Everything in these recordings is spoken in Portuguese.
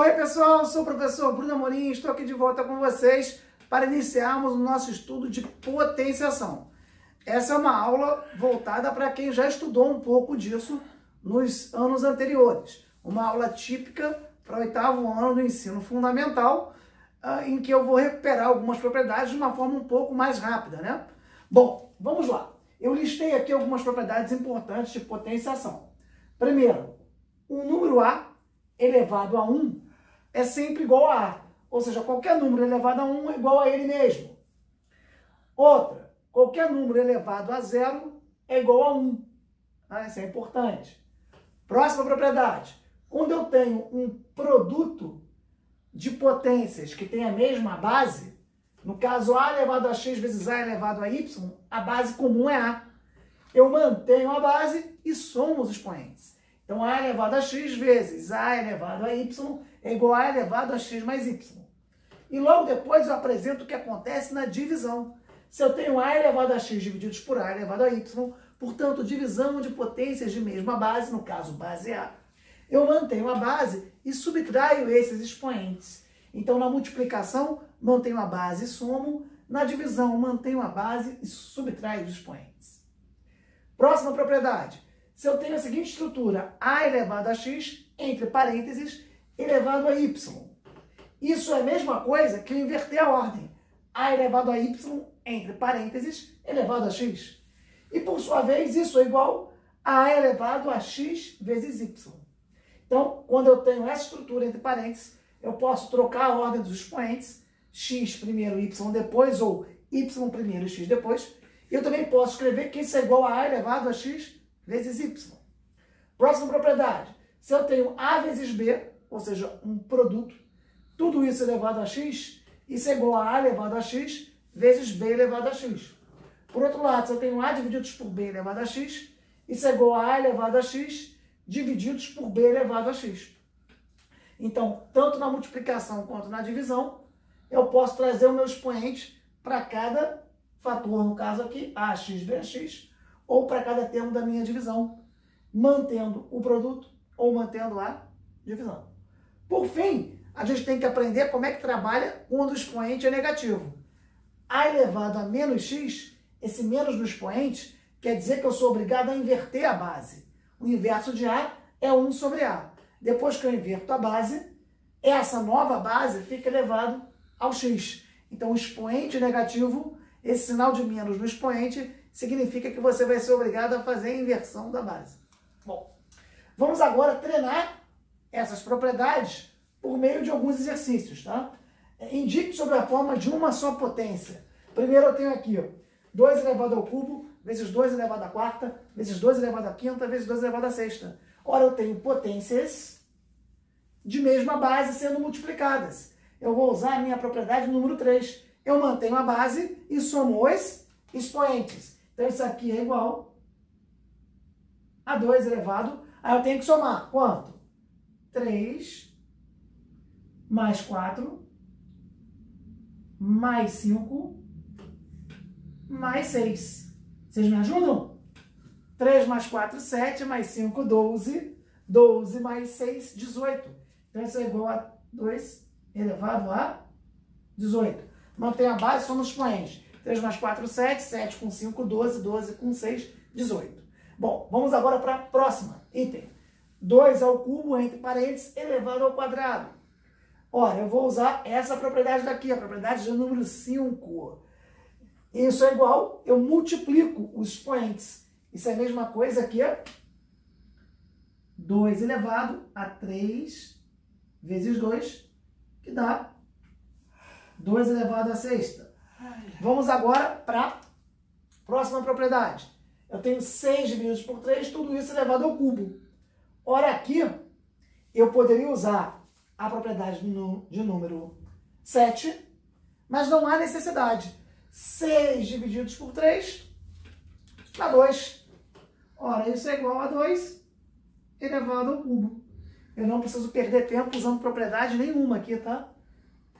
Oi pessoal, sou o professor Bruno Amorim, estou aqui de volta com vocês para iniciarmos o nosso estudo de potenciação. Essa é uma aula voltada para quem já estudou um pouco disso nos anos anteriores. Uma aula típica para o 8º ano do ensino fundamental, em que eu vou recuperar algumas propriedades de uma forma um pouco mais rápida, né? Bom, vamos lá. Eu listei aqui algumas propriedades importantes de potenciação. Primeiro, um número A elevado a 1 é sempre igual a A. Ou seja, qualquer número elevado a 1 é igual a ele mesmo. Outra, qualquer número elevado a 0 é igual a 1. Isso é importante. Próxima propriedade. Quando eu tenho um produto de potências que tem a mesma base, no caso A elevado a x vezes A elevado a y, a base comum é A. Eu mantenho a base e somo os expoentes. Então, A elevado a x vezes A elevado a y é igual a A elevado a x mais y. E logo depois eu apresento o que acontece na divisão. Se eu tenho A elevado a x divididos por A elevado a y, portanto, divisão de potências de mesma base, no caso, base A, eu mantenho a base e subtraio esses expoentes. Então, na multiplicação, mantenho a base e somo. Na divisão, mantenho a base e subtraio os expoentes. Próxima propriedade. Se eu tenho a seguinte estrutura, A elevado a x, entre parênteses, elevado a y. Isso é a mesma coisa que eu inverter a ordem. A elevado a y, entre parênteses, elevado a x. E, por sua vez, isso é igual a A elevado a x vezes y. Então, quando eu tenho essa estrutura entre parênteses, eu posso trocar a ordem dos expoentes, x primeiro, y depois, ou y primeiro e x depois. E eu também posso escrever que isso é igual a A elevado a x vezes y. Próxima propriedade. Se eu tenho A vezes B, ou seja, um produto, tudo isso elevado a x, isso é igual a A elevado a x vezes B elevado a x. Por outro lado, se eu tenho A divididos por B elevado a x, isso é igual a A elevado a x divididos por B elevado a x. Então, tanto na multiplicação quanto na divisão, eu posso trazer o meu expoente para cada fator, no caso aqui, AX, BX, ou para cada termo da minha divisão, mantendo o produto ou mantendo a divisão. Por fim, a gente tem que aprender como é que trabalha quando o expoente é negativo. A elevado a menos x, esse menos no expoente, quer dizer que eu sou obrigado a inverter a base. O inverso de A é 1 sobre A. Depois que eu inverto a base, essa nova base fica elevado ao x. Então, o expoente negativo, esse sinal de menos no expoente, significa que você vai ser obrigado a fazer a inversão da base. Bom, vamos agora treinar essas propriedades por meio de alguns exercícios, tá? Indique sobre a forma de uma só potência. Primeiro eu tenho aqui, ó, 2 elevado ao cubo, vezes 2 elevado à quarta, vezes 2 elevado à quinta, vezes 2 elevado à sexta. Ora, eu tenho potências de mesma base sendo multiplicadas. Eu vou usar a minha propriedade número 3. Eu mantenho a base e somo os expoentes. Então, isso aqui é igual a 2 elevado. Aí eu tenho que somar quanto? 3 mais 4 mais 5 mais 6. Vocês me ajudam? 3 mais 4, 7, mais 5, 12. 12 mais 6, 18. Então, isso é igual a 2 elevado a 18. Mantenho a base, somos expoentes. 3 mais 4, 7. 7 com 5, 12. 12 com 6, 18. Bom, vamos agora para a próxima. Item. 2 ao cubo, entre parênteses, elevado ao quadrado. Ora, eu vou usar essa propriedade daqui, a propriedade de número 5. Isso é igual, eu multiplico os expoentes. Isso é a mesma coisa aqui, 2 elevado a 3 vezes 2, que dá 2 elevado a sexta. Vamos agora para a próxima propriedade. Eu tenho 6 divididos por 3, tudo isso elevado ao cubo. Ora, aqui, eu poderia usar a propriedade de número 7, mas não há necessidade. 6 divididos por 3 dá 2. Ora, isso é igual a 2 elevado ao cubo. Eu não preciso perder tempo usando propriedade nenhuma aqui, tá?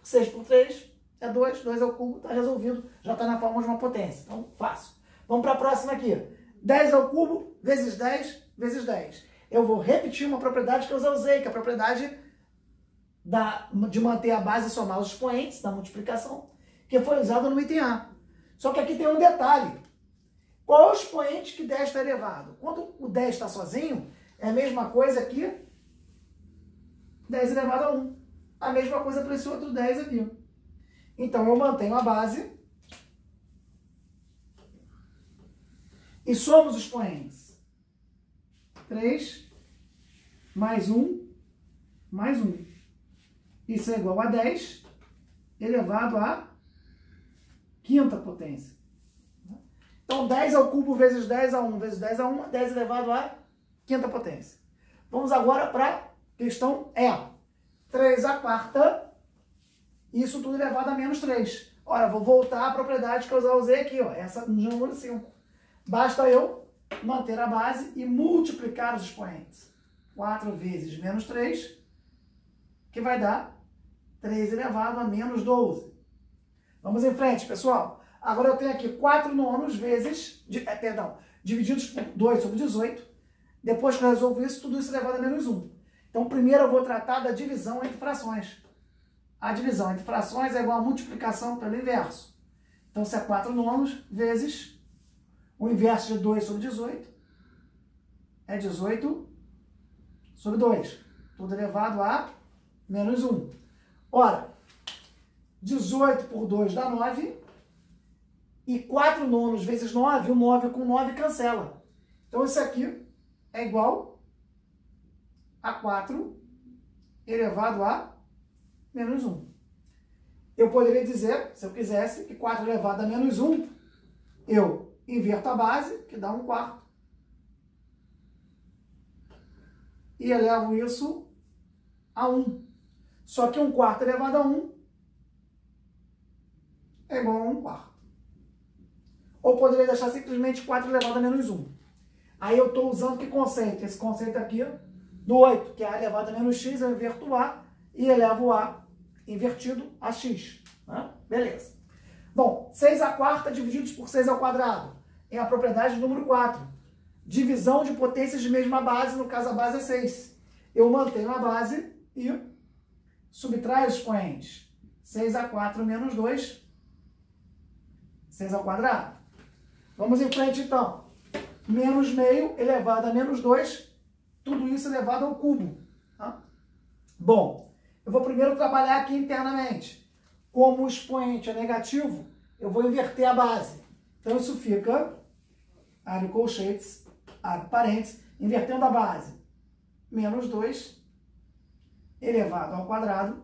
6 por 3 é 2, 2 ao cubo, está resolvido. Já está na forma de uma potência, então fácil. Vamos para a próxima aqui. 10 ao cubo vezes 10 vezes 10. Eu vou repetir uma propriedade que eu já usei, que é a propriedade de manter a base e somar os expoentes da multiplicação, que foi usado no item A. Só que aqui tem um detalhe. Qual é o expoente que 10 está elevado? Quando o 10 está sozinho, é a mesma coisa que 10 elevado a 1. A mesma coisa para esse outro 10 aqui. Então, eu mantenho a base e somo os expoentes. 3 mais 1 mais 1. Isso é igual a 10 elevado à quinta potência. Então, 10 ao cubo vezes 10 a 1 vezes 10 a 1, 10 elevado à quinta potência. Vamos agora para a questão E. 3 à quarta, isso tudo elevado a menos 3. Ora, vou voltar à propriedade que eu já usei aqui, ó, essa no número 5. Basta eu manter a base e multiplicar os expoentes. 4 vezes menos 3, que vai dar 3 elevado a menos 12. Vamos em frente, pessoal. Agora eu tenho aqui 4 nonos vezes, divididos por 2 sobre 18. Depois que eu resolvo isso, tudo isso elevado a menos 1. Então, primeiro eu vou tratar da divisão entre frações. A divisão entre frações é igual a multiplicação pelo inverso. Então, se é 4 nonos vezes o inverso de 2 sobre 18, é 18 sobre 2. Tudo elevado a menos 1. Ora, 18 por 2 dá 9. E 4 nonos vezes 9, o 9 com 9 cancela. Então, isso aqui é igual a 4 elevado a menos 1. Eu poderia dizer, se eu quisesse, que 4 elevado a menos 1, eu inverto a base, que dá 1/4. E elevo isso a 1. Só que 1/4 elevado a 1 é igual a 1/4. Ou poderia deixar simplesmente 4 elevado a menos 1. Aí eu estou usando que conceito? Esse conceito aqui do 8, que é A elevado a menos x, eu inverto o A e elevo o A invertido a x. Né? Beleza. Bom, 6 à quarta divididos por 6 ao quadrado. É a propriedade do número 4. Divisão de potências de mesma base, no caso a base é 6. Eu mantenho a base e subtraio os expoentes. 6 à 4 menos 2, 6 ao quadrado. Vamos em frente, então. Menos meio elevado a menos 2, tudo isso elevado ao cubo. Tá? Bom, eu vou primeiro trabalhar aqui internamente. Como o expoente é negativo, eu vou inverter a base. Então, isso fica, abre colchetes, abre parênteses, invertendo a base. Menos 2 elevado ao quadrado.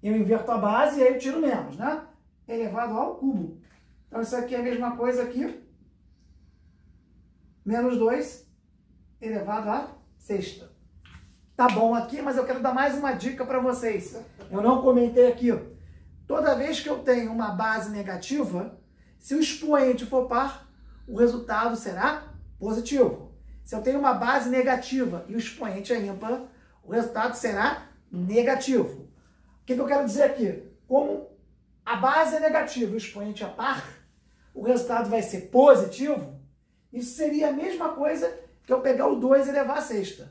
Eu inverto a base e aí eu tiro menos, né? Elevado ao cubo. Então, isso aqui é a mesma coisa aqui. Menos 2 elevado à sexta. Tá bom aqui, mas eu quero dar mais uma dica para vocês. Eu não comentei aqui. Toda vez que eu tenho uma base negativa, se o expoente for par, o resultado será positivo. Se eu tenho uma base negativa e o expoente é ímpar, o resultado será negativo. O que eu quero dizer aqui? Como a base é negativa e o expoente é par, o resultado vai ser positivo. Isso seria a mesma coisa que eu pegar o 2 e levar à sexta.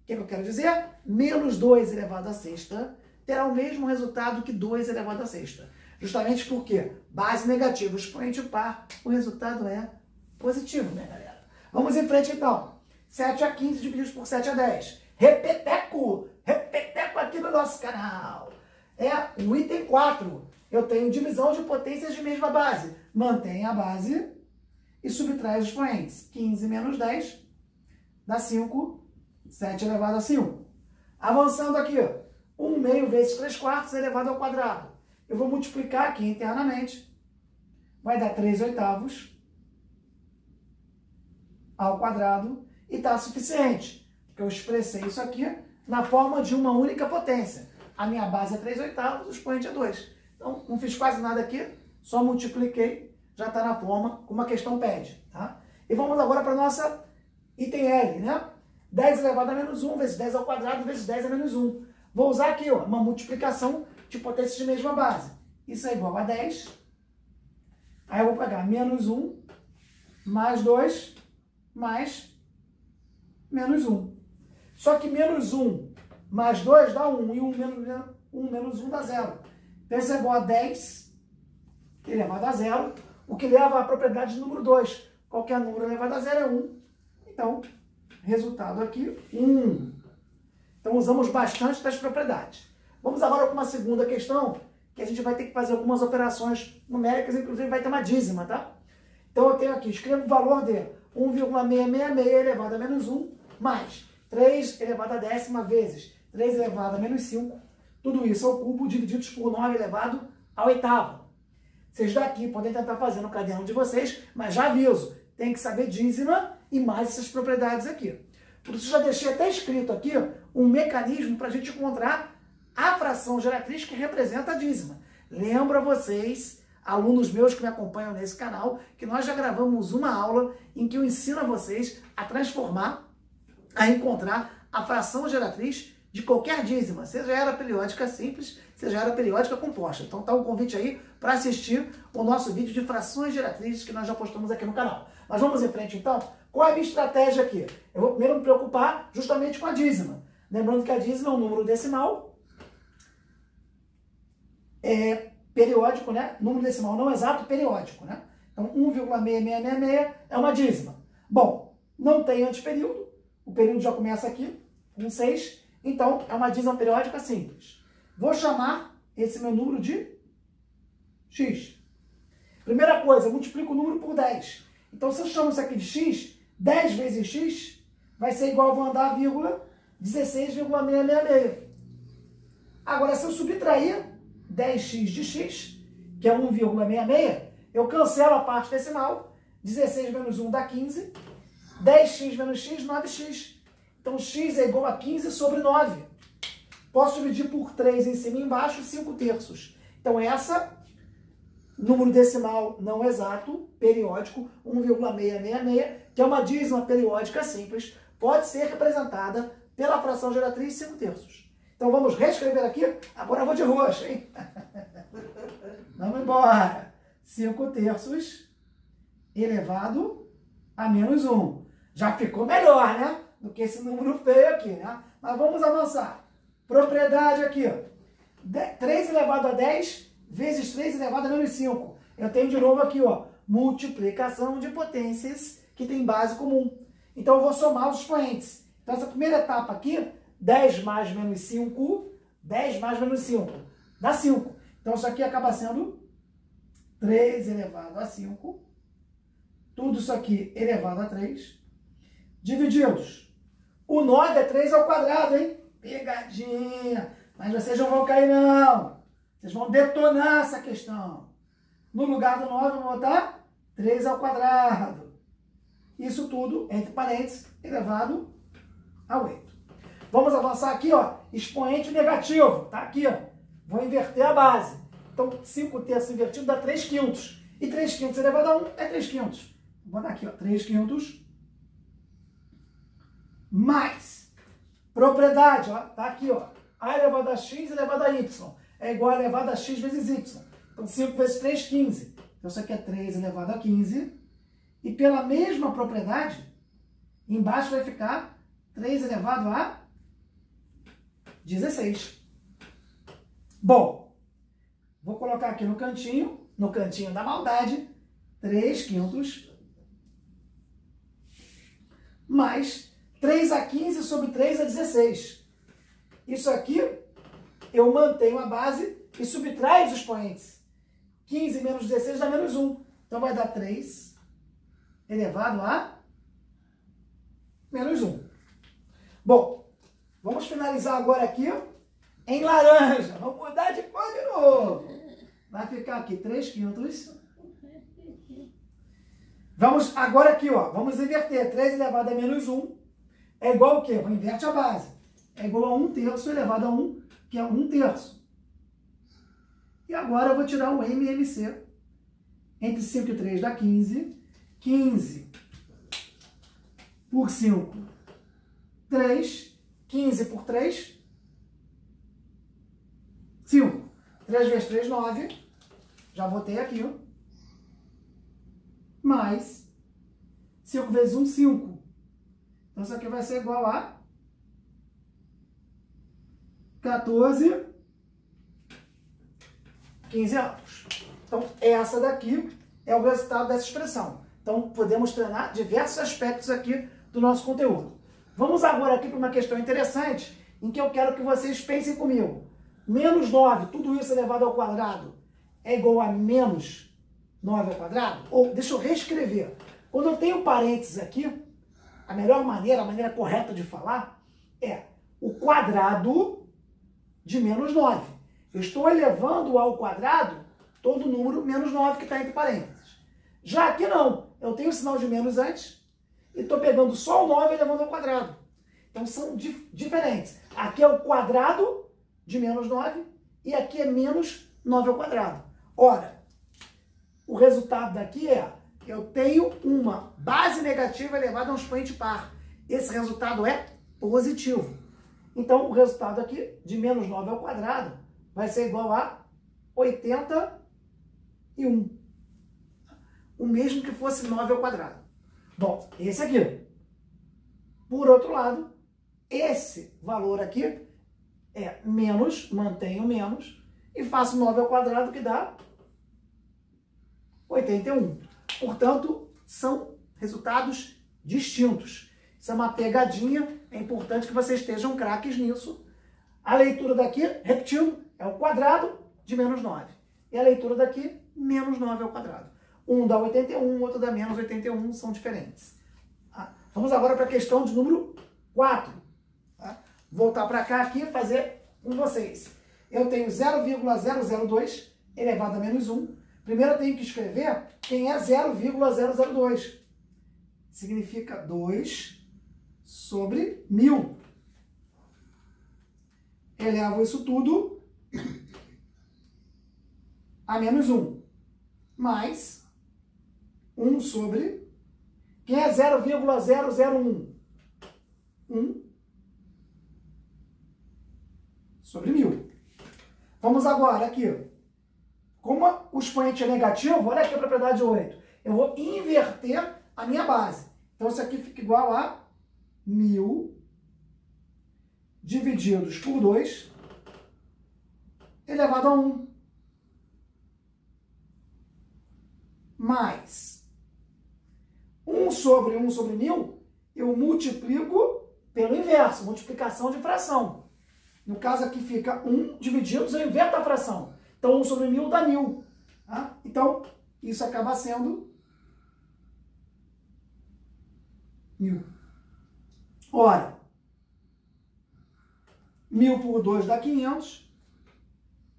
O que eu quero dizer? Menos 2 elevado à sexta terá o mesmo resultado que 2 elevado à sexta. Justamente porque base negativa, expoente par, o resultado é positivo, né, galera? Vamos em frente, então. 7 a 15 divididos por 7 a 10. Repeteco aqui no nosso canal. É o item 4. Eu tenho divisão de potências de mesma base. Mantém a base e subtrai os expoentes. 15 menos 10 dá 5, 7 elevado a 5. Avançando aqui, 1 meio vezes 3 quartos elevado ao quadrado. Eu vou multiplicar aqui internamente. Vai dar 3 oitavos ao quadrado e está suficiente. Porque eu expressei isso aqui na forma de uma única potência. A minha base é 3 oitavos, o expoente é 2. Então, não fiz quase nada aqui, só multipliquei, já está na forma como a questão pede. Tá? E vamos agora para a nossa item L, né? 10 elevado a menos 1 vezes 10 ao quadrado vezes 10 a menos 1. Vou usar aqui uma multiplicação de potências de mesma base. Isso é igual a 10. Aí eu vou pegar menos 1 mais 2 mais menos 1. Só que menos 1 mais 2 dá 1, e 1 menos 1 dá 0. Então isso é igual a 10 elevado a 0, o que leva à propriedade de número 2. Qualquer número elevado a 0 é 1. Então, resultado aqui, 1. Então usamos bastante das propriedades. Vamos agora para uma segunda questão, que a gente vai ter que fazer algumas operações numéricas, inclusive vai ter uma dízima, tá? Então eu tenho aqui, escrevo o valor de 1,666 elevado a menos 1, mais 3 elevado a décima vezes 3 elevado a menos 5, tudo isso ao cubo divididos por 9 elevado ao oitavo. Vocês daqui podem tentar fazer no caderno de vocês, mas já aviso, tem que saber dízima e mais essas propriedades aqui. Por isso já deixei até escrito aqui um mecanismo para a gente encontrar a fração geratriz que representa a dízima. Lembro a vocês, alunos meus que me acompanham nesse canal, que nós já gravamos uma aula em que eu ensino a vocês a transformar, a encontrar a fração geratriz de qualquer dízima, seja ela periódica simples, seja ela periódica composta. Então tá um convite aí para assistir o nosso vídeo de frações geratrizes que nós já postamos aqui no canal. Mas vamos em frente então. Qual é a minha estratégia aqui? Eu vou primeiro me preocupar justamente com a dízima. Lembrando que a dízima é um número decimal, periódico, né? Número decimal não exato, periódico, né? Então 1,6666 é uma dízima. Bom, não tem anteperíodo, o período já começa aqui, com 6, então é uma dízima periódica simples. Vou chamar esse meu número de x. Primeira coisa, eu multiplico o número por 10. Então se eu chamo isso aqui de x, 10 vezes x vai ser igual, vou andar a vírgula, 16,666. Agora, se eu subtrair 10x de x, que é 1,66, eu cancelo a parte decimal, 16 menos 1 dá 15, 10x menos x, 9x. Então, x é igual a 15 sobre 9. Posso dividir por 3 em cima e embaixo, 5 terços. Então, essa, número decimal não exato, periódico, 1,666, que é uma dízima periódica simples, pode ser representada pela fração geratriz 5 terços. Então, vamos reescrever aqui. Agora eu vou de roxo, hein? Vamos embora. 5 terços elevado a menos 1. Já ficou melhor, né? Do que esse número feio aqui, né? Mas vamos avançar. Propriedade aqui. 3 elevado a 10 vezes 3 elevado a menos 5. Eu tenho de novo aqui, ó, multiplicação de potências que tem base comum. Então eu vou somar os expoentes. Então essa primeira etapa aqui, 10 mais menos 5, 10 mais menos 5, dá 5. Então isso aqui acaba sendo 3 elevado a 5, tudo isso aqui elevado a 3, divididos. O 9 é 3 ao quadrado, hein? Pegadinha! Mas vocês não vão cair, não. Vocês vão detonar essa questão. No lugar do 9, eu vou botar 3 ao quadrado. Isso tudo, entre parênteses, elevado a 8. Vamos avançar aqui, ó. Expoente negativo. Tá aqui, ó. Vou inverter a base. Então, 5 terços invertido dá 3 quintos. E 3 quintos elevado a 1 é 3 quintos. Vou botar aqui, ó. 3 quintos. Mais. Propriedade, ó. Tá aqui, ó. A elevado a x elevado a y é igual a elevado a x vezes y. Então, 5 vezes 3, 15. Então, isso aqui é 3 elevado a 15. E pela mesma propriedade, embaixo vai ficar 3 elevado a 16. Bom, vou colocar aqui no cantinho da maldade, 3 quintos mais 3 a 15 sobre 3 a 16. Isso aqui, eu mantenho a base e subtraio os expoentes. 15 menos 16 dá menos 1. Então vai dar 3 elevado a menos 1. Bom, vamos finalizar agora aqui em laranja. Vamos mudar de cor de novo. Vai ficar aqui 3 quintos. Vamos agora aqui, ó. Vamos inverter. 3 elevado a menos 1 é igual ao quê? Vou inverter a base. É igual a 1 terço elevado a 1, que é 1 terço. E agora eu vou tirar o MMC. Entre 5 e 3 dá 15. 15 por 5, 3. 15 por 3, 5. 3 vezes 3, 9. Já botei aqui, ó. Mais 5 vezes 1, 5. Então isso aqui vai ser igual a 14, 15 avos. Então, essa daqui é o resultado dessa expressão. Então, podemos treinar diversos aspectos aqui do nosso conteúdo. Vamos agora aqui para uma questão interessante, em que eu quero que vocês pensem comigo. Menos 9, tudo isso elevado ao quadrado, é igual a menos 9 ao quadrado? Ou, deixa eu reescrever. Quando eu tenho parênteses aqui, a melhor maneira, a maneira correta de falar, é o quadrado de menos 9. Eu estou elevando ao quadrado todo o número menos 9 que está entre parênteses. Já aqui não. Eu tenho o sinal de menos antes e estou pegando só o 9 e elevando ao quadrado. Então são diferentes. Aqui é o quadrado de menos 9 e aqui é menos 9 ao quadrado. Ora, o resultado daqui é, eu tenho uma base negativa elevada a um expoente par. Esse resultado é positivo. Então o resultado aqui de menos 9 ao quadrado vai ser igual a 81. O mesmo que fosse 9 ao quadrado. Bom, esse aqui. Por outro lado, esse valor aqui é menos, mantenho menos, e faço 9 ao quadrado, que dá 81. Portanto, são resultados distintos. Isso é uma pegadinha, é importante que vocês estejam craques nisso. A leitura daqui, repetindo, é o quadrado de menos 9. E a leitura daqui, menos 9 ao quadrado. Um dá 81, outro dá menos 81, são diferentes. Tá? Vamos agora para a questão de número 4. Tá? Voltar para cá aqui e fazer com vocês. Eu tenho 0,002 elevado a menos 1. Primeiro eu tenho que escrever quem é 0,002. Significa 2 sobre 1000. Elevo isso tudo a menos 1. Mais 1 sobre... Quem é 0,001? 1 sobre 1000. Vamos agora aqui. Como o expoente é negativo, olha aqui a propriedade 8. Eu vou inverter a minha base. Então isso aqui fica igual a 1000 divididos por 2 elevado a 1. Mais 1 sobre 1 sobre 1000, eu multiplico pelo inverso, multiplicação de fração. No caso aqui fica 1 divididos, eu inverto a fração. Então 1 sobre 1000 dá 1000. Tá? Então isso acaba sendo 1000. Ora, 1000 por 2 dá 500.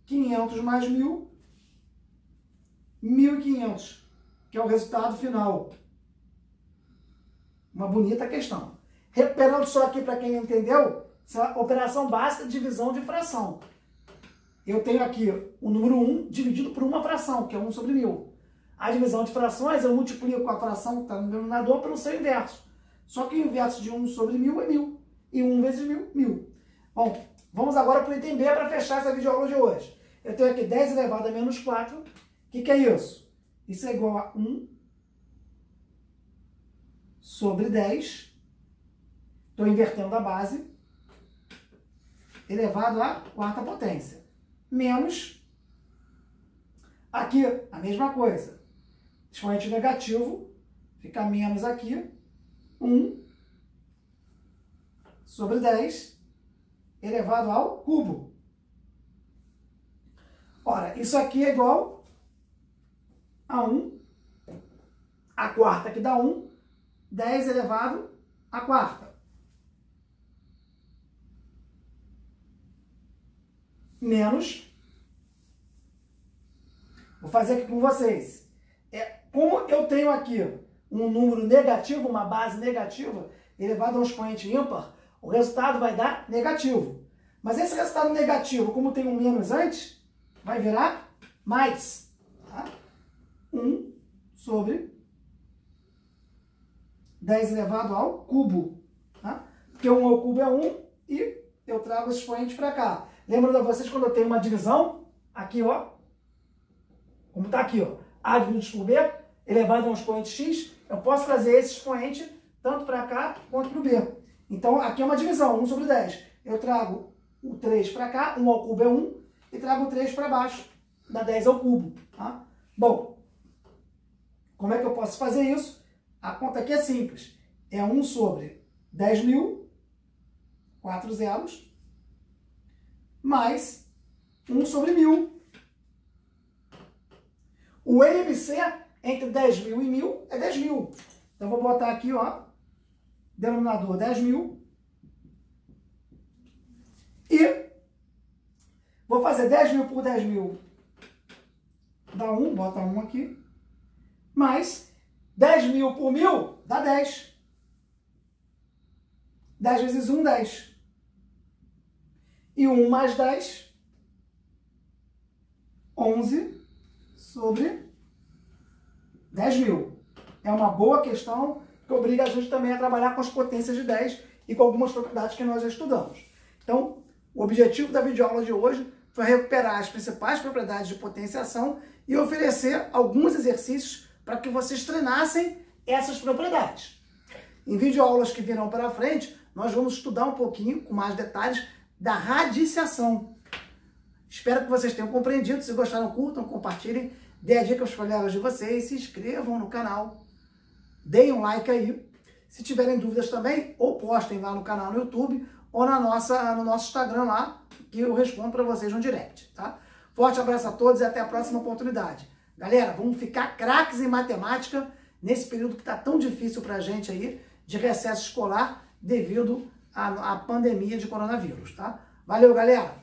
500 mais 1000, 1500, que é o resultado final. Uma bonita questão. Recuperando só aqui para quem não entendeu, essa é a operação básica de divisão de fração. Eu tenho aqui o número 1 dividido por uma fração, que é 1 sobre 1000. A divisão de frações, eu multiplico a fração que está no denominador pelo seu inverso. Só que o inverso de 1 sobre 1000 é 1000. E 1 vezes 1000, 1000. Bom, vamos agora para o item B para fechar essa videoaula de hoje. Eu tenho aqui 10 elevado a menos 4. O que é isso? Isso é igual a 1 sobre 10. Estou invertendo a base. Elevado à quarta potência. Menos. Aqui, a mesma coisa. Expoente negativo. Fica menos aqui. 1 sobre 10 elevado ao cubo. Ora, isso aqui é igual a 1. A quarta que dá 1. 10 elevado à quarta. Menos. Vou fazer aqui com vocês. Como eu tenho aqui um número negativo, uma base negativa, elevado a um expoente ímpar, o resultado vai dar negativo. Mas esse resultado negativo, como tem um menos antes, vai virar mais. Tá? 1 sobre 10 elevado ao cubo. Tá? Porque 1 ao cubo é 1 e eu trago esse expoente para cá. Lembra de vocês quando eu tenho uma divisão? Aqui, ó. Como está aqui, ó. A dividido por B, elevado a um expoente x, eu posso trazer esse expoente tanto para cá quanto para o B. Então, aqui é uma divisão, 1 sobre 10. Eu trago o 3 para cá, 1 ao cubo é 1, e trago o 3 para baixo, dá 10 ao cubo. Tá? Bom, como é que eu posso fazer isso? A conta aqui é simples. É 1 sobre 10.000, 4 zeros, mais 1 sobre 1.000. O EMC entre 10.000 e 1.000 é 10.000. Então, vou botar aqui, ó, denominador 10.000. E vou fazer 10.000 por 10.000, dá 1, bota 1 aqui. Mais 10.000 por 1.000 dá 10. 10 vezes 1, 10. E 1 mais 10, 11 sobre 10.000. É uma boa questão que obriga a gente também a trabalhar com as potências de 10 e com algumas propriedades que nós já estudamos. Então, o objetivo da videoaula de hoje foi recuperar as principais propriedades de potenciação e oferecer alguns exercícios para que vocês treinassem essas propriedades. Em videoaulas que virão para frente, nós vamos estudar um pouquinho, com mais detalhes, da radiciação. Espero que vocês tenham compreendido. Se gostaram, curtam, compartilhem, dê a dica para os colegas de vocês, se inscrevam no canal, deem um like aí. Se tiverem dúvidas também, ou postem lá no canal no YouTube, ou no nosso Instagram lá, que eu respondo para vocês no direct, tá? Forte abraço a todos e até a próxima oportunidade. Galera, vamos ficar craques em matemática nesse período que está tão difícil para a gente aí, de recesso escolar, devido à pandemia de coronavírus, tá? Valeu, galera!